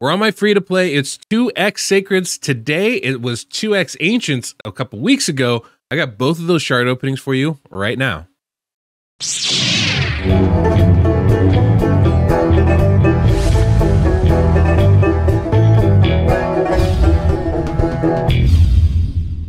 We're on my free-to-play. It's 2x Sacreds today. It was 2x Ancients a couple weeks ago. I got both of those shard openings for you right now.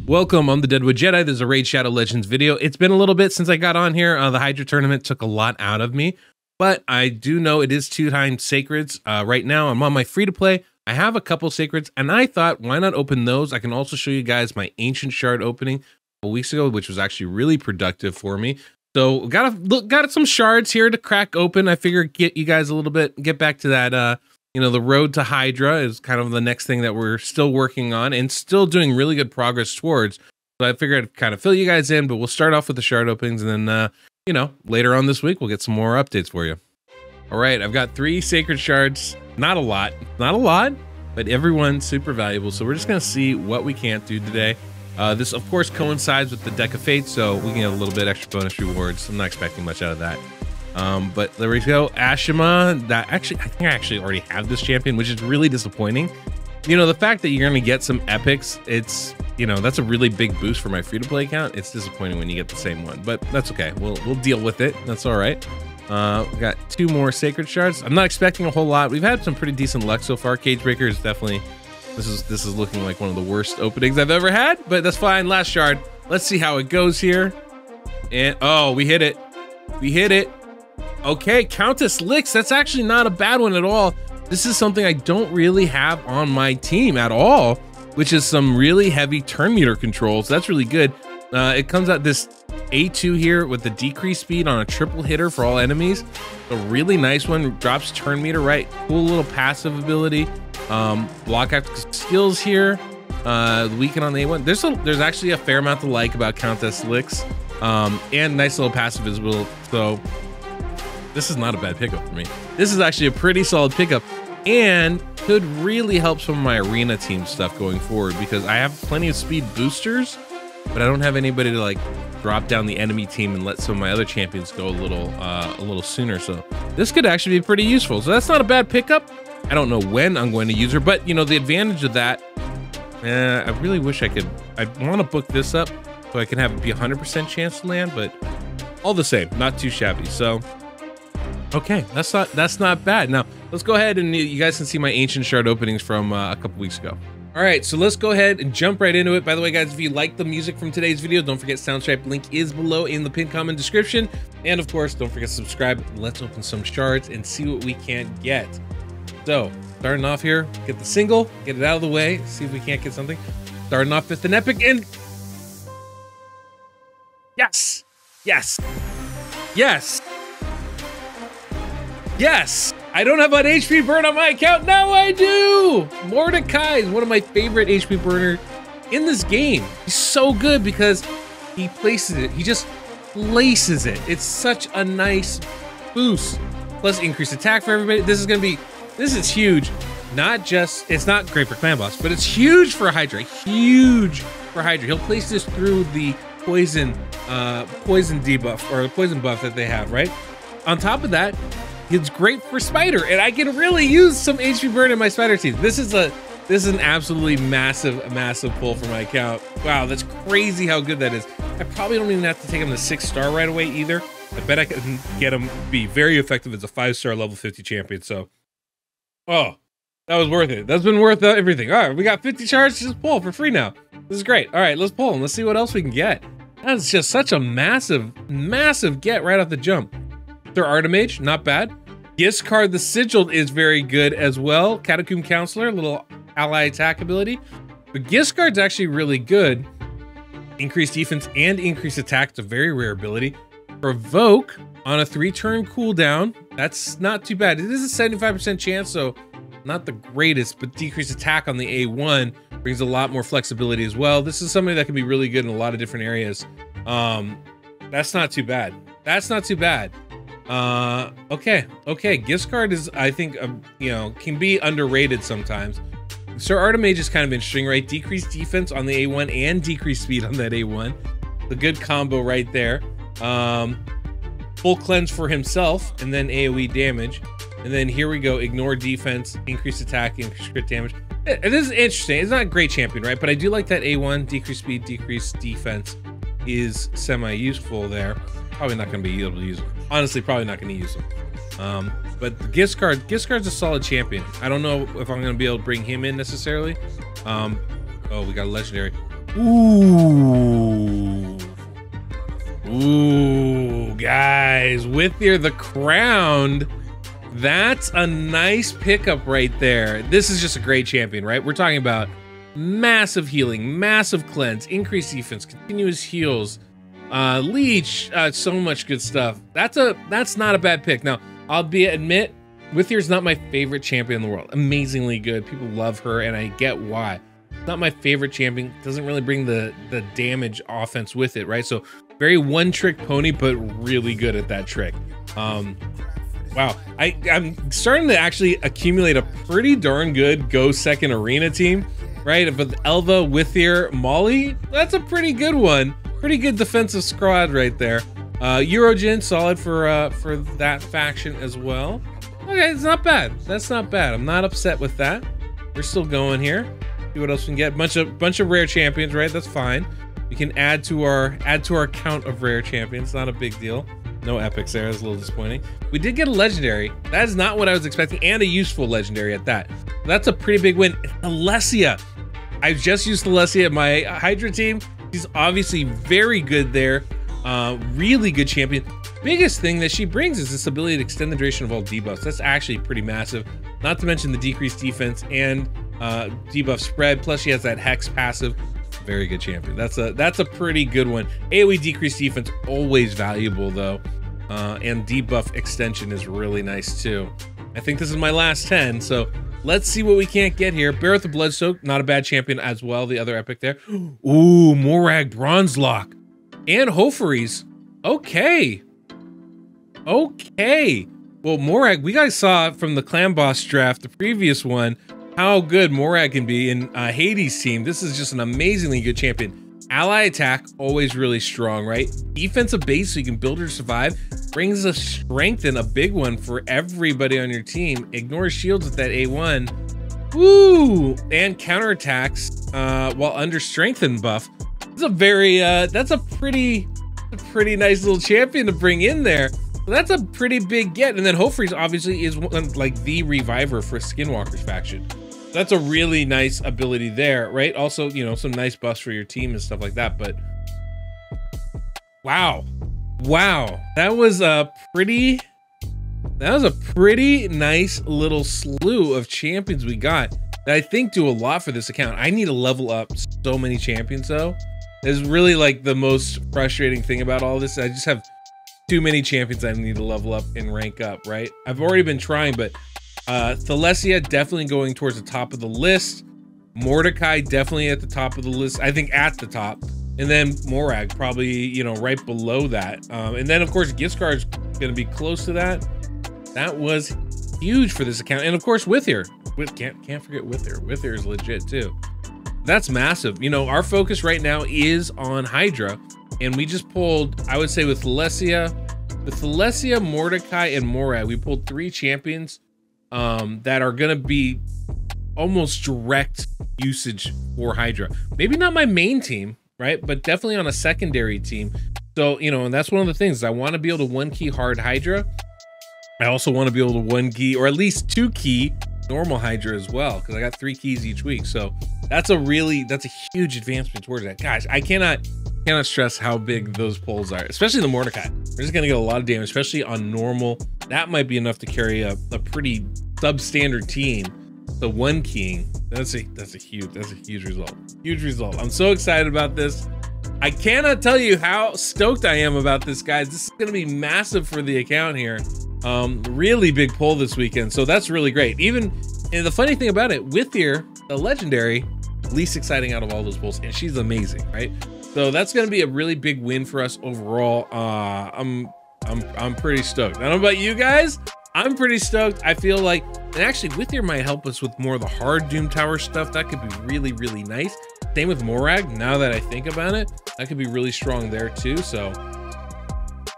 Welcome, I'm the DeadwoodJedi. This is a Raid Shadow Legends video. It's been a little bit since I got on here. The Hydra tournament took a lot out of me, but I do know it is 2x Sacreds. Right now, I'm on my free-to-play. I have a couple Sacreds, and I thought, why not open those? I can also show you guys my Ancient Shard opening a couple weeks ago, which was actually really productive for me. So got some shards here to crack open. I figured get you guys a little bit, get back to that, you know, the road to Hydra is kind of the next thing that we're still working on and still doing really good progress towards. So I figured I'd kind of fill you guys in, but we'll start off with the shard openings, and then, you know, later on this week, we'll get some more updates for you. All right, I've got 3 sacred shards. Not a lot, but everyone's super valuable. So we're just gonna see what we can't do today. This, of course, coincides with the Deck of Fate, so we can get a little bit extra bonus rewards. I'm not expecting much out of that. But there we go. Ashima, that actually, I think I actually already have this champion, which is really disappointing. You know, the fact that you're going to get some epics, it's, you know, that's a really big boost for my free-to-play account. It's disappointing when you get the same one, but that's okay. We'll deal with it. That's all right. We got 2 more sacred shards. I'm not expecting a whole lot. We've had some pretty decent luck so far. Cagebreaker is definitely, this is looking like one of the worst openings I've ever had, but that's fine. Last shard. Let's see how it goes here. And oh, we hit it. We hit it. Okay, Countess Licks, that's actually not a bad one at all. This is something I don't really have on my team at all, which is some really heavy turn meter controls. That's really good. It comes out this A2 here with the decreased speed on a triple hitter for all enemies. A really nice one, drops turn meter right. Cool little passive ability. Block active skills here. Weaken on the A1. There's actually a fair amount to like about Countess Licks. And nice little passive as well. So this is not a bad pickup for me. This is actually a pretty solid pickup and could really help some of my arena team stuff going forward because I have plenty of speed boosters, but I don't have anybody to like drop down the enemy team and let some of my other champions go a little sooner. So this could actually be pretty useful. So that's not a bad pickup. I don't know when I'm going to use her, but you know, the advantage of that, I really wish I want to book this up so I can have it be 100% chance to land, but all the same, not too shabby. So okay, that's not bad. Now let's go ahead and you guys can see my ancient shard openings from a couple weeks ago. All right, so let's go ahead and jump right into it. By the way, guys, if you like the music from today's video, don't forget SoundStripe link is below in the pinned comment description. And of course, don't forget to subscribe. Let's open some shards and see what we can get. So starting off here, get the single, get it out of the way, see if we can't get something. Starting off with an epic and yes, yes, yes. Yes, I don't have an HP burn on my account. Now I do. Mordecai is one of my favorite HP burner in this game. He's so good because he places it. He just places it. It's such a nice boost. Plus increased attack for everybody. This is huge. Not just, it's not great for clan boss, but it's huge for Hydra. Huge for Hydra. He'll place this through the poison debuff or the poison buff that they have, right? On top of that, it's great for Spider, and I can really use some HP burn in my Spider team. This is an absolutely massive pull for my account. Wow, that's crazy how good that is. I probably don't even have to take him to 6-star right away either. I bet I can get him be very effective as a 5-star level 50 champion. So, oh, that was worth it. That's been worth everything. All right, we got 50 shards to just pull for free now. This is great. All right, let's pull them. Let's see what else we can get. That's just such a massive get right off the jump. Their Artemage, not bad. Giscard the Sigiled is very good as well. Catacomb Counselor, little ally attack ability. But Giscard's actually really good. Increased defense and increased attack. It's a very rare ability. Provoke on a 3-turn cooldown. That's not too bad. It is a 75% chance, so not the greatest, but decreased attack on the A1 brings a lot more flexibility as well. This is something that can be really good in a lot of different areas. That's not too bad. That's not too bad. Okay. Giscard is, I think, you know, can be underrated sometimes. Sir Artemage is kind of interesting, right? Decreased defense on the A1 and decreased speed on that A1. The good combo right there. Full cleanse for himself and then AoE damage. And then here we go, ignore defense, increase attack, increase crit damage. It is interesting. It's not a great champion, right? But I do like that A1, decrease speed, decrease defense is semi-useful there. Probably not going to be able to use them. Honestly, probably not going to use them. But the gift card's a solid champion. I don't know if I'm going to be able to bring him in necessarily. Oh, we got a legendary. Ooh. Ooh, guys, Wither the Crowned. That's a nice pickup right there. This is just a great champion, right? We're talking about massive healing, massive cleanse, increased defense, continuous heals, leech, so much good stuff. That's not a bad pick. Now, I'll admit, Wither's not my favorite champion in the world. Amazingly good. People love her, and I get why. Not my favorite champion. Doesn't really bring the damage offense with it, right? So very one-trick pony, but really good at that trick. Wow, I'm starting to actually accumulate a pretty darn good Go Second Arena team, right? With Elva, Wither, Molly, that's a pretty good one. Pretty good defensive squad right there. Eurojin, solid for that faction as well. Okay, it's not bad. That's not bad. I'm not upset with that. We're still going here. See what else we can get. Bunch of rare champions, right? That's fine. We can add to our count of rare champions. Not a big deal. No epics there. That's a little disappointing. We did get a legendary. That is not what I was expecting, and a useful legendary at that. That's a pretty big win. Alessia. I've just used Alessia in my Hydra team. She's obviously very good there. Really good champion. Biggest thing that she brings is this ability to extend the duration of all debuffs. That's actually pretty massive. Not to mention the decreased defense and debuff spread. Plus she has that Hex passive. Very good champion. That's a pretty good one. AoE decreased defense, always valuable though. And debuff extension is really nice too. I think this is my last 10, so let's see what we can't get here. Bear with the Bloodsoak, not a bad champion as well, the other epic there. Ooh, Morag Bronzelock. And Hoferes. Okay. Okay. Well, Morag, we guys saw from the Clan Boss draft, the previous one, how good Morag can be in Hades' team. This is just an amazingly good champion. Ally attack, always really strong, right? Defensive base, so you can build or survive. Brings a strength and a big one for everybody on your team. Ignore shields with that A1. Woo! And counterattacks while under strengthened buff. It's a very, that's a pretty nice little champion to bring in there. So that's a pretty big get. And then Hoferes obviously is like the reviver for Skinwalker's faction. That's a really nice ability there, right? Also, you know, some nice buffs for your team and stuff like that, but wow. That was a pretty nice little slew of champions we got that I think do a lot for this account. I need to level up so many champions though. It's really like the most frustrating thing about all this. I just have too many champions I need to level up and rank up, right? I've already been trying, but Thalessia definitely going towards the top of the list. Mordecai definitely at the top of the list. I think at the top. And then Morag probably, you know, right below that. And then of course Giftguard's gonna be close to that. That was huge for this account. And of course Wither. Can't forget Wither. Wither is legit too. That's massive. You know, our focus right now is on Hydra. And we just pulled, I would say with Thalessia, Mordecai, and Morag, we pulled 3 champions that are gonna be almost direct usage for Hydra. Maybe not my main team, right? But definitely on a secondary team. So, you know, and that's one of the things. I want to be able to 1-key hard Hydra. I also want to be able to 1-key or at least 2-key normal Hydra as well, because I got 3 keys each week. So that's a huge advancement towards that. Guys, I cannot stress how big those pulls are, especially the Mordecai. We're just gonna get a lot of damage, especially on normal. That might be enough to carry a pretty substandard team. The 1-keying, that's a huge result. Huge result. I'm so excited about this. I cannot tell you how stoked I am about this, guys. This is gonna be massive for the account here. Really big pull this weekend, so that's really great. And the funny thing about it, Wither, the legendary, least exciting out of all those pulls, and she's amazing, right? So that's gonna be a really big win for us overall. I'm pretty stoked. I don't know about you guys. I'm pretty stoked. I feel like, and actually Wither might help us with more of the hard Doom Tower stuff. That could be really, really nice. Same with Morag, now that I think about it, that could be really strong there too. So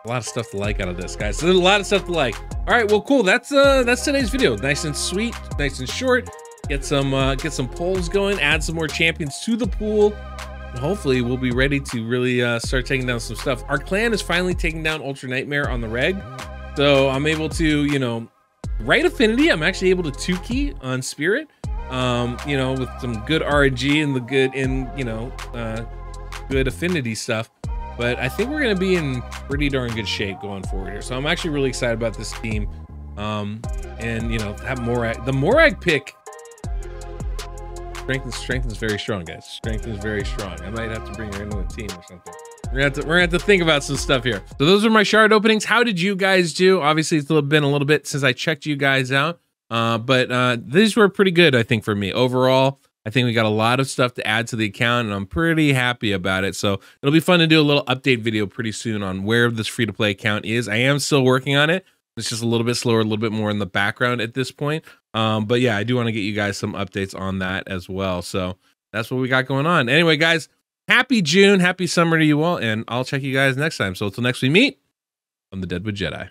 A lot of stuff to like out of this, guys. So there's a lot of stuff to like. All right, well, cool. That's today's video. Nice and sweet, nice and short. Get some polls going. Add some more champions to the pool. And hopefully, we'll be ready to really start taking down some stuff. Our clan is finally taking down Ultra Nightmare on the reg, so I'm able to, you know, right affinity. I'm actually able to 2-key on Spirit. You know, with some good RNG and the good good affinity stuff. But I think we're going to be in pretty darn good shape going forward here. So I'm actually really excited about this team. And, you know, that Morag, the Morag pick, strength is very strong, guys. Strength is very strong. I might have to bring her into a team or something. We're gonna have to think about some stuff here. So those are my shard openings. How did you guys do? Obviously, it's been a little bit since I checked you guys out. But these were pretty good, I think, for me. Overall, I think we got a lot of stuff to add to the account, and I'm pretty happy about it. So it'll be fun to do a little update video pretty soon on where this free-to-play account is. I am still working on it. It's just a little bit slower, a little bit more in the background at this point. But yeah, I do want to get you guys some updates on that as well. So that's what we got going on. Anyway, guys, happy June, happy summer to you all, and I'll check you guys next time. So until next we meet, I'm the Deadwood Jedi.